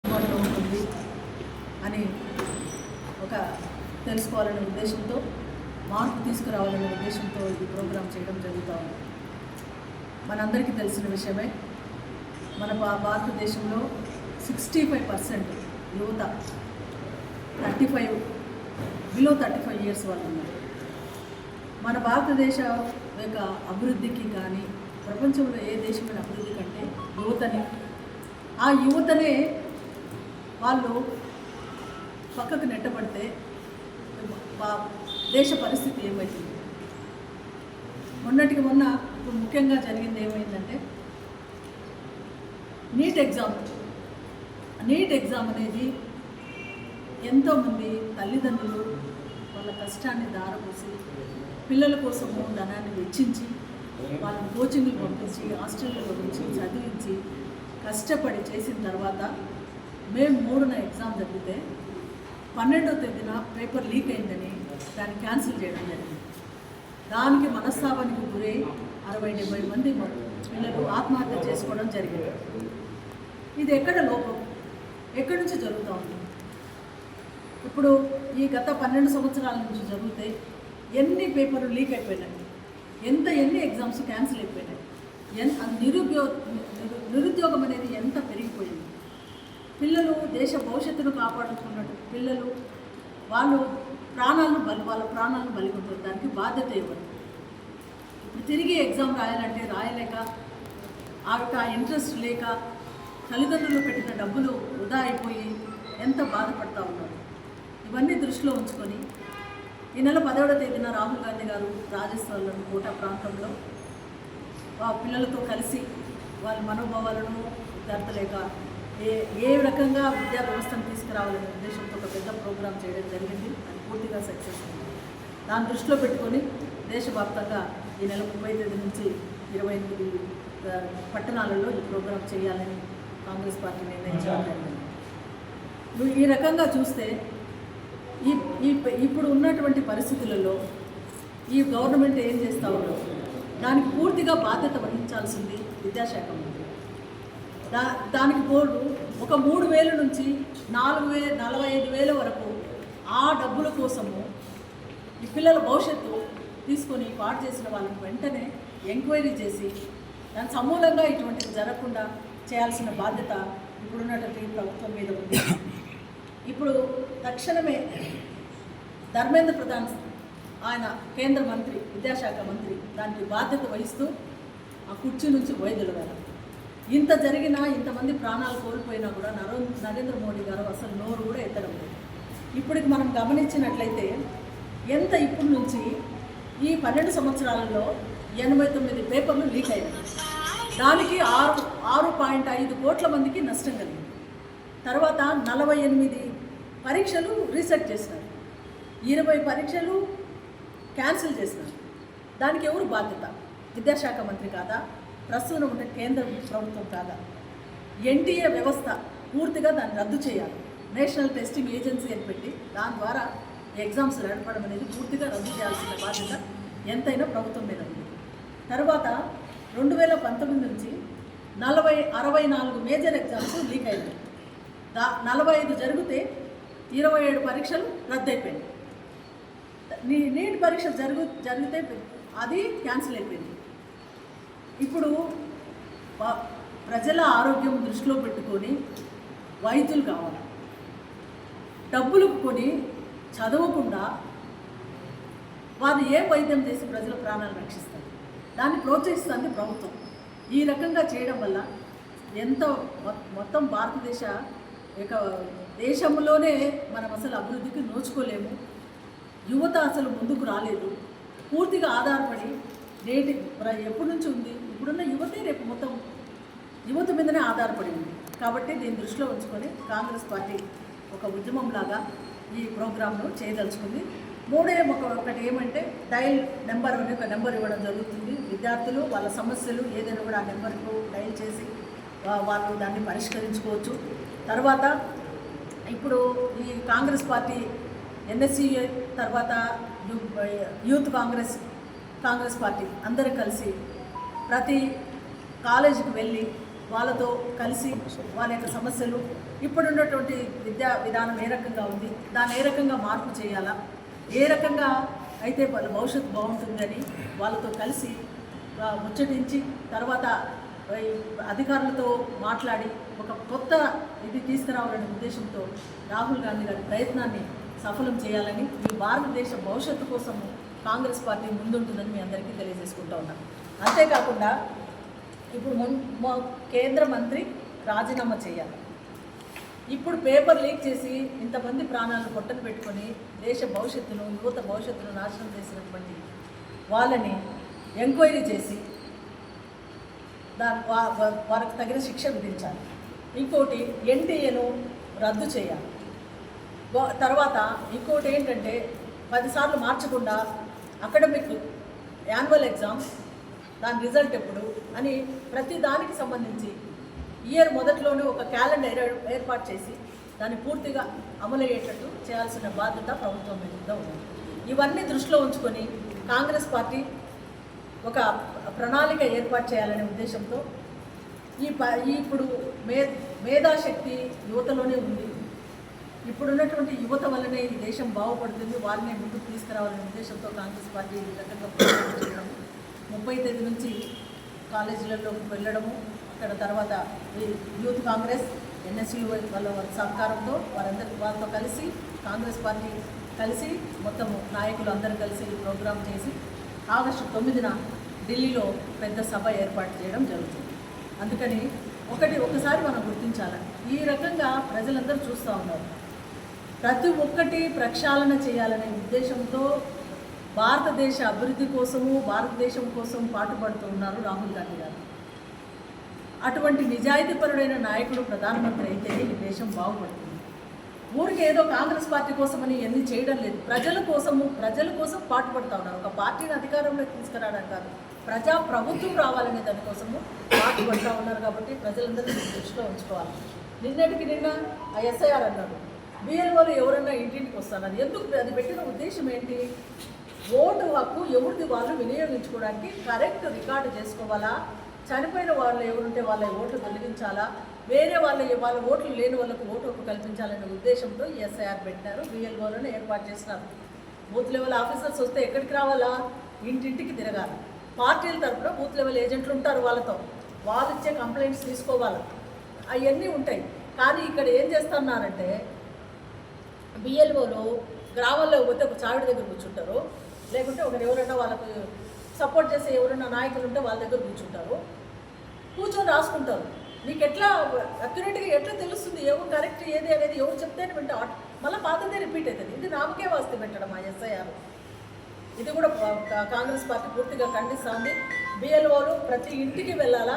అందుబాటులో ఉంటుంది అని ఒక తెలుసుకోవాలనే ఉద్దేశంతో, మార్పు తీసుకురావాలనే ఉద్దేశంతో ఈ ప్రోగ్రాం చేయడం జరుగుతూ ఉంది. మనందరికీ తెలిసిన విషయమే, మన భారతదేశంలో 65% యువత 35 ఇయర్స్ వాళ్ళు ఉన్నారు. మన భారతదేశ యొక్క అభివృద్ధికి కానీ ప్రపంచంలో ఏ దేశమైన అభివృద్ధి కంటే ఆ యువతనే వాళ్ళు పక్కకు నెట్టబడితే దేశ పరిస్థితి ఏమవుతుంది? మొన్నటికి మొన్న ఇప్పుడు ముఖ్యంగా జరిగింది ఏమైందంటే, నీట్ ఎగ్జామ్ అనేది ఎంతోమంది తల్లిదండ్రులు వాళ్ళ కష్టాన్ని దారపోసి పిల్లల కోసము ధనాన్ని వెచ్చించి వాళ్ళని కోచింగ్లు పంపించి హాస్టల్లో పంపించి చదివించి కష్టపడి చేసిన తర్వాత మేము 3న ఎగ్జామ్ జరిగితే 12వ తేదీన పేపర్ లీక్ అయిందని దాన్ని క్యాన్సిల్ చేయడం జరిగింది. దానికి మనస్తాపానికి గురై 60-70 మంది పిల్లలు ఆత్మహత్య చేసుకోవడం జరిగింది. ఇది ఎక్కడ లోపం? ఎక్కడి నుంచి జరుగుతూ ఉంది? ఇప్పుడు ఈ గత 12 సంవత్సరాల నుంచి జరిగితే ఎన్ని పేపర్లు లీక్ అయిపోయినాయి, ఎన్ని ఎగ్జామ్స్ క్యాన్సిల్ అయిపోయినాయి, నిరుద్యోగం అనేది ఎంత పెరిగిపోయింది. పిల్లలు దేశ భవిష్యత్తును కాపాడుకున్నట్టు పిల్లలు వాళ్ళ ప్రాణాలను బలిగొంటారు. దానికి బాధ్యత ఇవ్వరు. ఇప్పుడు తిరిగి ఎగ్జామ్ రాయాలంటే రాయలేక, ఆ ఇంట్రెస్ట్ లేక తల్లిదండ్రులు పెట్టిన డబ్బులు వృధా అయిపోయి ఎంత బాధపడతా ఉన్నారు. ఇవన్నీ దృష్టిలో ఉంచుకొని ఈ నెల 10వ తేదీన రాహుల్ గాంధీ గారు రాజస్థాన్లోని కోటా ప్రాంతంలో పిల్లలతో కలిసి వాళ్ళ మనోభావాలను విద్యార్థులేక ఏ రకంగా విద్యా వ్యవస్థను తీసుకురావాలనే ఉద్దేశంతో ఒక పెద్ద ప్రోగ్రాం చేయడం జరిగింది. అది పూర్తిగా సక్సెస్ అయింది. దాన్ని దృష్టిలో పెట్టుకొని దేశవ్యాప్తంగా ఈ నెల 30 తేదీ నుంచి 28 పట్టణాలలో ఈ ప్రోగ్రాం చేయాలని కాంగ్రెస్ పార్టీ నిర్ణయించడం జరిగింది. ఈ రకంగా చూస్తే ఇప్పుడు ఉన్నటువంటి పరిస్థితులలో ఈ గవర్నమెంట్ ఏం చేస్తూ ఉందో దానికి పూర్తిగా బాధ్యత వహించాల్సింది విద్యాశాఖ మంత్రి. దానికి తోడు ఒక 3,000 నుంచి 45,000 వరకు ఆ డబ్బుల కోసము ఈ పిల్లల భవిష్యత్తు తీసుకొని పాటు చేసిన వాళ్ళని వెంటనే ఎంక్వైరీ చేసి దాని సమూలంగా ఇటువంటివి జరగకుండా చేయాల్సిన బాధ్యత ఇప్పుడున్నటువంటి ప్రభుత్వం మీద ఉంది. ఇప్పుడు తక్షణమే ధర్మేంద్ర ప్రధాన్ ఆయన కేంద్ర మంత్రి, విద్యాశాఖ మంత్రి, దానికి బాధ్యత వహిస్తూ ఆ కుర్చీ నుంచి వైదొలగాలి. ఇంత జరిగినా, ఇంతమంది ప్రాణాలు కోల్పోయినా కూడా నరేంద్ర మోడీ గారు అసలు నోరు కూడా ఎత్తడం లేదు. ఇప్పటికి మనం గమనించినట్లయితే ఇప్పుడు నుంచి ఈ 12 సంవత్సరాలలో 89 పేపర్లు లీక్ అయినాయి. దానికి 6.5 కోట్ల మందికి నష్టం కలిగింది. తర్వాత 48 పరీక్షలు రీసెట్ చేసినారు, 20 పరీక్షలు క్యాన్సిల్ చేసినారు. దానికి ఎవరు బాధ్యత? విద్యాశాఖ మంత్రి కాదా? ప్రస్తుతం ఉన్న కేంద్ర ప్రభుత్వం కాదా? ఎన్టీఏ వ్యవస్థ పూర్తిగా దాన్ని రద్దు చేయాలి. నేషనల్ టెస్టింగ్ ఏజెన్సీ అని పెట్టి దాని ద్వారా ఎగ్జామ్స్ నడపడం అనేది పూర్తిగా రద్దు చేయాల్సిన బాధ్యత ఎంతైనా ప్రభుత్వం మీద ఉంది. తర్వాత 2019 నుంచి 64 మేజర్ ఎగ్జామ్స్ లీక్ అయినాయి. 45 జరిగితే 27 పరీక్షలు రద్దయిపోయినాయి. నీట్ పరీక్ష జరిగితే అది క్యాన్సిల్ అయిపోయింది. ఇప్పుడు ప్రజల ఆరోగ్యం దృష్టిలో పెట్టుకొని వైద్యులు కావాలి. డబ్బులు కొని చదవకుండా వారు ఏ వైద్యం చేసి ప్రజల ప్రాణాలు రక్షిస్తారు? దాన్ని ప్రోత్సహిస్తుంది ప్రభుత్వం. ఈ రకంగా చేయడం వల్ల మొత్తం భారతదేశ దేశంలోనే మనం అసలు అభివృద్ధికి నోచుకోలేము. యువత అసలు ముందుకు రాలేదు. పూర్తిగా ఆధారపడి ఎప్పటి నుంచి ఉంది, ఇప్పుడున్న యువతే రేపు మొత్తం యువత మీదనే ఆధారపడి ఉంది. కాబట్టి దీన్ని దృష్టిలో ఉంచుకొని కాంగ్రెస్ పార్టీ ఒక ఉద్యమంలాగా ఈ ప్రోగ్రాంను చేయదలుచుకుంది. ఒకటి ఏమంటే డైల్ నెంబర్ అని ఒక నెంబర్ ఇవ్వడం జరుగుతుంది. విద్యార్థులు వాళ్ళ సమస్యలు ఏదైనా కూడా ఆ నెంబర్కు డైల్ చేసి వాళ్ళు దాన్ని పరిష్కరించుకోవచ్చు. తర్వాత ఇప్పుడు ఈ కాంగ్రెస్ పార్టీ ఎన్ఎస్సీ తర్వాత యూత్ కాంగ్రెస్ పార్టీ అందరూ కలిసి ప్రతి కాలేజీకి వెళ్ళి వాళ్ళతో కలిసి వాళ్ళ యొక్క సమస్యలు ఇప్పుడున్నటువంటి విద్యా విధానం ఏ రకంగా ఉంది, దాన్ని ఏ రకంగా మార్పు చేయాలా, ఏ రకంగా అయితే వాళ్ళ భవిష్యత్తు బాగుంటుందని వాళ్ళతో కలిసి ముచ్చటించి తర్వాత అధికారులతో మాట్లాడి ఒక కొత్త ఇది తీసుకురావాలనే ఉద్దేశంతో రాహుల్ గాంధీ గారి ప్రయత్నాన్ని సఫలం చేయాలని ఈ భారతదేశ భవిష్యత్తు కోసం కాంగ్రెస్ పార్టీ ముందుంటుందని మీ అందరికీ తెలియజేసుకుంటూ ఉన్నాం. అంతేకాకుండా ఇప్పుడు కేంద్ర మంత్రి రాజీనామా చేయాలి. ఇప్పుడు పేపర్ లీక్ చేసి ఇంతమంది ప్రాణాలను పొట్టను పెట్టుకొని దేశ భవిష్యత్తును, యువత భవిష్యత్తును నాశనం చేసినటువంటి వాళ్ళని ఎంక్వైరీ చేసి వారికి తగిన శిక్ష విధించాలి. ఇంకోటి ఎన్టీఏను రద్దు చేయాలి. తర్వాత ఇంకోటి ఏంటంటే 10 సార్లు మార్చకుండా అకాడమిక్ యాన్యువల్ ఎగ్జామ్స్ దాని రిజల్ట్ ఎప్పుడు అని ప్రతి దానికి సంబంధించి ఇయర్ మొదట్లోనే ఒక క్యాలెండర్ ఏర్పాటు చేసి దాన్ని పూర్తిగా అమలయ్యేటట్టు చేయాల్సిన బాధ్యత ప్రభుత్వం మీద ఉంది. ఇవన్నీ దృష్టిలో ఉంచుకొని కాంగ్రెస్ పార్టీ ఒక ప్రణాళిక ఏర్పాటు చేయాలనే ఉద్దేశంతో ఇప్పుడు మేధాశక్తి యువతలోనే ఉంది. ఇప్పుడున్నటువంటి యువత వల్లనే ఈ దేశం బాగుపడుతుంది, వారిని ముందుకు తీసుకురావాలనే ఉద్దేశంతో కాంగ్రెస్ పార్టీ ఈ రకంగా చేయడం, 30 తేదీ నుంచి కాలేజీలలోకి వెళ్ళడము, అక్కడ తర్వాత యూత్ కాంగ్రెస్ ఎన్ఎస్యు వాళ్ళ సహకారంతో వాళ్ళతో కలిసి కాంగ్రెస్ పార్టీ కలిసి మొత్తం నాయకులు అందరూ కలిసి ప్రోగ్రాం చేసి ఆగస్టు 9న ఢిల్లీలో పెద్ద సభ ఏర్పాటు చేయడం జరుగుతుంది. అందుకని ఒకసారి మనం గుర్తించాలి, ఈ రకంగా ప్రజలందరూ చూస్తూ ఉన్నారు. ప్రతి ఒక్కటి ప్రక్షాళన చేయాలనే ఉద్దేశంతో భారతదేశ అభివృద్ధి కోసము, భారతదేశం కోసం పాటుపడుతూ ఉన్నారు రాహుల్ గాంధీ గారు. అటువంటి నిజాయితీపరుడైన నాయకుడు ప్రధానమంత్రి అయితే ఈ దేశం బాగుపడుతుంది. ఊరికి ఏదో కాంగ్రెస్ పార్టీ కోసమని ఎన్ని చేయడం లేదు, ప్రజల కోసం పాటుపడుతూ ఉన్నారు. ఒక పార్టీని అధికారంలోకి తీసుకురావడం కాదు, ప్రజా ప్రభుత్వం రావాలనే దానికోసము పాటుపడుతూ ఉన్నారు. కాబట్టి ప్రజలందరూ దృష్టిలో ఉంచుకోవాలి. నిన్న ఎస్ఐఆర్ అన్నారు, బిఎల్ఓలు ఎవరన్నా ఇంటింటికి వస్తున్నారు. ఎందుకు అది పెట్టిన ఉద్దేశం ఏంటి? ఓటు హక్కు ఎవరిది వాళ్ళు వినియోగించుకోవడానికి కరెక్ట్ రికార్డు చేసుకోవాలా, చనిపోయిన వాళ్ళు ఎవరుంటే వాళ్ళ ఓట్లు తొలగించాలా, వేరే వాళ్ళ ఓట్లు లేని వాళ్ళకు ఓటు హక్కు కల్పించాలనే ఉద్దేశంతో ఎస్ఐఆర్ పెట్టినారు. బిఎల్ఓలను ఏర్పాటు చేసినారు. బూత్ లెవెల్ ఆఫీసర్స్ వస్తే ఎక్కడికి రావాలా? ఇంటింటికి తిరగాలి. పార్టీల తరఫున బూత్ లెవెల్ ఏజెంట్లు ఉంటారు, వాళ్ళు ఇచ్చే కంప్లైంట్స్ తీసుకోవాలి, అవన్నీ ఉంటాయి. కానీ ఇక్కడ ఏం చేస్తున్నారంటే బిఎల్ఓలు గ్రామాల్లో పోతే ఒక చావిడి దగ్గర కూర్చుంటారు, లేకుంటే ఎవరైనా వాళ్ళకు సపోర్ట్ చేసే ఎవరైనా నాయకులు ఉంటే వాళ్ళ దగ్గర కూర్చొని రాసుకుంటారు. నీకు ఎట్లా అక్యురేట్గా ఎట్లా తెలుస్తుంది ఎవరు కరెక్ట్ ఏది అనేది? ఎవరు చెప్తేనే వింటా, మళ్ళీ పాతదే రిపీట్ అవుతుంది. ఇది నామకే వాస్తే పెట్టడం ఆ ఎస్ఐఆర్. ఇది కూడా కాంగ్రెస్ పార్టీ పూర్తిగా ఖండిస్తుంది. బిఎల్ఓలు ప్రతి ఇంటికి వెళ్ళాలా,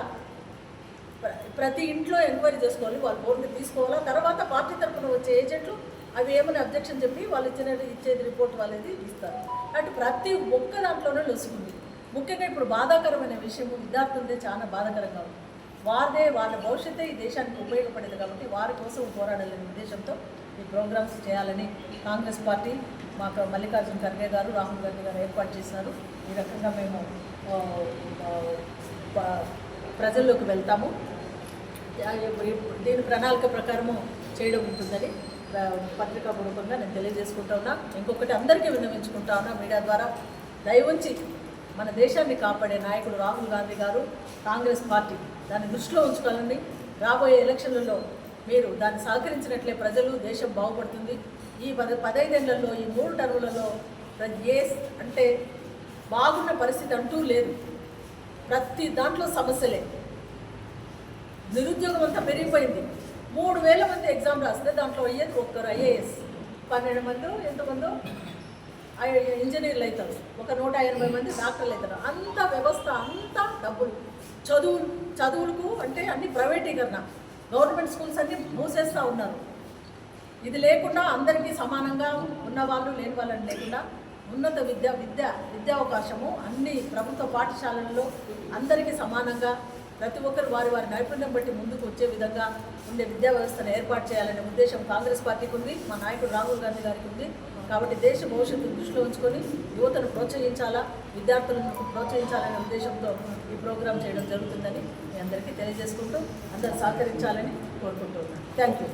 ప్రతి ఇంట్లో ఎంక్వైరీ చేసుకోవాలి, వాళ్ళు ఓట్లు తీసుకోవాలా. తర్వాత పార్టీ తరఫున వచ్చే ఏజెంట్లు అవి ఏమైనా అబ్జెక్షన్ చెప్పి వాళ్ళు ఇచ్చేది రిపోర్ట్ వాళ్ళది ఇస్తారు. అంటే ప్రతి ఒక్క దాంట్లోనే లొసుకుంది. ముఖ్యంగా ఇప్పుడు బాధాకరమైన విషయము విద్యార్థులదే చాలా బాధాకరంగా ఉంది. వాళ్ళ భవిష్యత్తే ఈ దేశానికి ఉపయోగపడేది. కాబట్టి వారి కోసం పోరాడాలనే ఉద్దేశంతో ఈ ప్రోగ్రామ్స్ చేయాలని కాంగ్రెస్ పార్టీ మాకు మల్లికార్జున ఖర్గే గారు, రాహుల్ గాంధీ గారు ఏర్పాటు చేసినారు. ఈ రకంగా మేము ప్రజల్లోకి వెళ్తాము. దీని ప్రణాళిక ప్రకారము చేయడం ఉంటుందని పత్రికా పూర్వకంగా నేను తెలియజేసుకుంటా ఉన్నా. ఇంకొకటి అందరికీ విన్నవించుకుంటా ఉన్నా మీడియా ద్వారా, దయవుంచి మన దేశాన్ని కాపాడే నాయకుడు రాహుల్ గాంధీ గారు, కాంగ్రెస్ పార్టీ దాన్ని దృష్టిలో ఉంచుకోవాలండి. రాబోయే ఎలక్షన్లలో మీరు దాన్ని సహకరించినట్లే ప్రజలు, దేశం బాగుపడుతుంది. ఈ 15 ఏళ్లలో ఈ 3 టర్ములలో అంటే బాగున్న పరిస్థితి అంటూ లేదు. ప్రతి దాంట్లో సమస్యలే. నిరుద్యోగం అంతా పెరిగిపోయింది. 3000 మంది ఎగ్జామ్ రాస్తే దాంట్లో అయ్యేది ఒక్కరు ఐఏఎస్, 12 మంది ఎంతమందో ఇంజనీర్లు అవుతారు, ఒక 180 మంది డాక్టర్లు అవుతారు. అంత వ్యవస్థ అంతా డబ్బులు, చదువులకు అంటే అన్ని ప్రైవేటీకరణ, గవర్నమెంట్ స్కూల్స్ అన్నీ మూసేస్తూ ఉన్నారు. ఇది లేకుండా అందరికీ సమానంగా ఉన్నవాళ్ళు లేని వాళ్ళని లేకుండా ఉన్నత విద్యావకాశము అన్ని ప్రభుత్వ పాఠశాలల్లో అందరికీ సమానంగా ప్రతి ఒక్కరు వారి నైపుణ్యం బట్టి ముందుకు వచ్చే విధంగా ఉండే విద్యా వ్యవస్థను ఏర్పాటు చేయాలనే ఉద్దేశం కాంగ్రెస్ పార్టీకి ఉంది, మా నాయకుడు రాహుల్ గాంధీ గారికి ఉంది. కాబట్టి దేశ భవిష్యత్తును దృష్టిలో ఉంచుకొని యువతను ప్రోత్సహించాలా, విద్యార్థులను ప్రోత్సహించాలనే ఉద్దేశంతో ఈ ప్రోగ్రాం చేయడం జరుగుతుందని మీ అందరికీ తెలియజేసుకుంటూ అందరూ సహకరించాలని కోరుకుంటున్నాను. Thank you.